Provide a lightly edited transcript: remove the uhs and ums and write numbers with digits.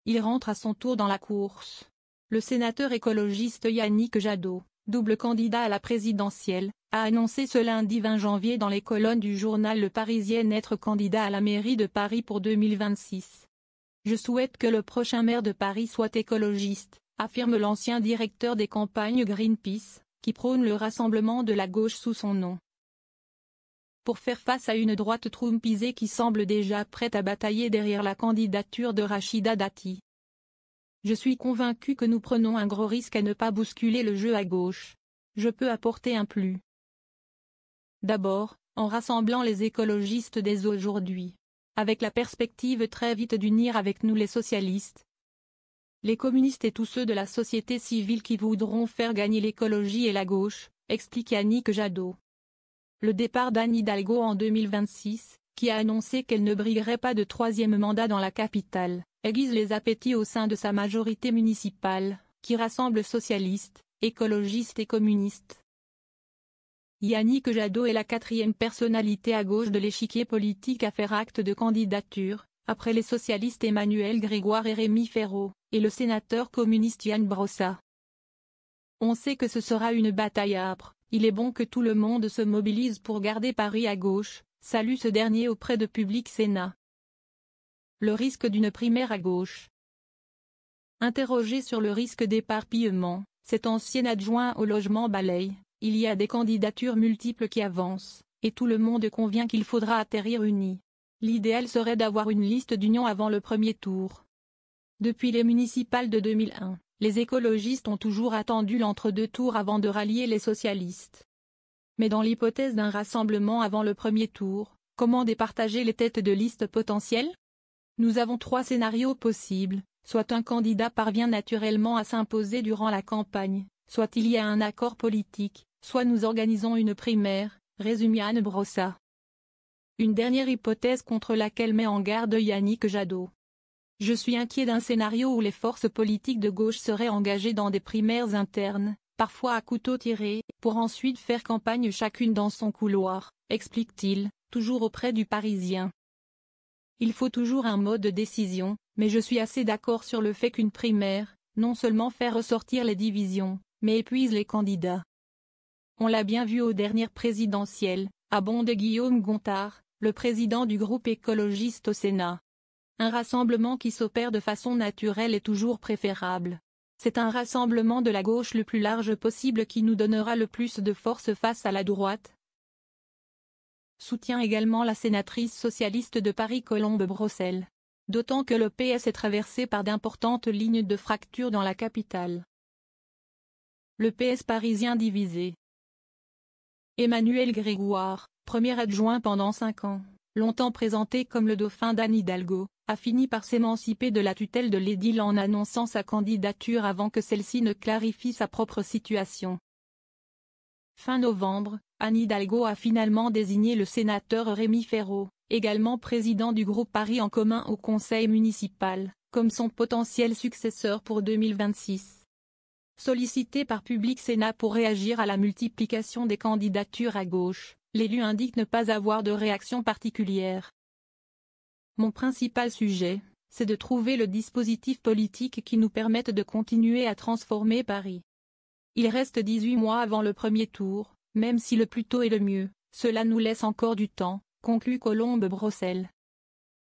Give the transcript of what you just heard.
il rentre à son tour dans la course. Le sénateur écologiste Yannick Jadot, double candidat à la présidentielle, a annoncé ce lundi 20 janvier dans les colonnes du journal Le Parisien être candidat à la mairie de Paris pour 2026. Je souhaite que le prochain maire de Paris soit écologiste, affirme l'ancien directeur des campagnes Greenpeace, qui prône le rassemblement de la gauche sous son nom. Pour faire face à une droite trumpisée qui semble déjà prête à batailler derrière la candidature de Rachida Dati. Je suis convaincu que nous prenons un gros risque à ne pas bousculer le jeu à gauche. Je peux apporter un plus. D'abord, en rassemblant les écologistes dès aujourd'hui. Avec la perspective très vite d'unir avec nous les socialistes, les communistes et tous ceux de la société civile qui voudront faire gagner l'écologie et la gauche, explique Yannick Jadot. Le départ d'Anne Hidalgo en 2026, qui a annoncé qu'elle ne briguerait pas de troisième mandat dans la capitale, aiguise les appétits au sein de sa majorité municipale, qui rassemble socialistes, écologistes et communistes. Yannick Jadot est la quatrième personnalité à gauche de l'échiquier politique à faire acte de candidature, après les socialistes Emmanuel Grégoire et Rémi Féraud, et le sénateur communiste Ian Brossat. On sait que ce sera une bataille âpre, il est bon que tout le monde se mobilise pour garder Paris à gauche, salue ce dernier auprès de Public Sénat. Le risque d'une primaire à gauche. Interrogé sur le risque d'éparpillement, cet ancien adjoint au logement balaye. Il y a des candidatures multiples qui avancent, et tout le monde convient qu'il faudra atterrir unis. L'idéal serait d'avoir une liste d'union avant le premier tour. Depuis les municipales de 2001, les écologistes ont toujours attendu l'entre-deux tours avant de rallier les socialistes. Mais dans l'hypothèse d'un rassemblement avant le premier tour, comment départager les têtes de liste potentielles? Nous avons trois scénarios possibles, soit un candidat parvient naturellement à s'imposer durant la campagne, soit il y a un accord politique, soit nous organisons une primaire, résume Ian Brossat. Une dernière hypothèse contre laquelle met en garde Yannick Jadot. Je suis inquiet d'un scénario où les forces politiques de gauche seraient engagées dans des primaires internes, parfois à couteau tiré, pour ensuite faire campagne chacune dans son couloir, explique-t-il, toujours auprès du Parisien. Il faut toujours un mode de décision, mais je suis assez d'accord sur le fait qu'une primaire, non seulement fait ressortir les divisions, mais épuise les candidats. On l'a bien vu aux dernières présidentielles, abonde Guillaume Gontard, le président du groupe écologiste au Sénat. Un rassemblement qui s'opère de façon naturelle est toujours préférable. C'est un rassemblement de la gauche le plus large possible qui nous donnera le plus de force face à la droite. Soutient également la sénatrice socialiste de Paris Colombe Brossel. D'autant que le PS est traversé par d'importantes lignes de fracture dans la capitale. Le PS parisien divisé. Emmanuel Grégoire, premier adjoint pendant 5 ans, longtemps présenté comme le dauphin d'Anne Hidalgo, a fini par s'émanciper de la tutelle de l'édile en annonçant sa candidature avant que celle-ci ne clarifie sa propre situation. Fin novembre, Anne Hidalgo a finalement désigné le sénateur Rémi Féraud, également président du groupe Paris en commun au conseil municipal, comme son potentiel successeur pour 2026. Sollicité par Public Sénat pour réagir à la multiplication des candidatures à gauche, l'élu indique ne pas avoir de réaction particulière. Mon principal sujet, c'est de trouver le dispositif politique qui nous permette de continuer à transformer Paris. Il reste 18 mois avant le premier tour, même si le plus tôt est le mieux, cela nous laisse encore du temps, conclut Colombe Brossel.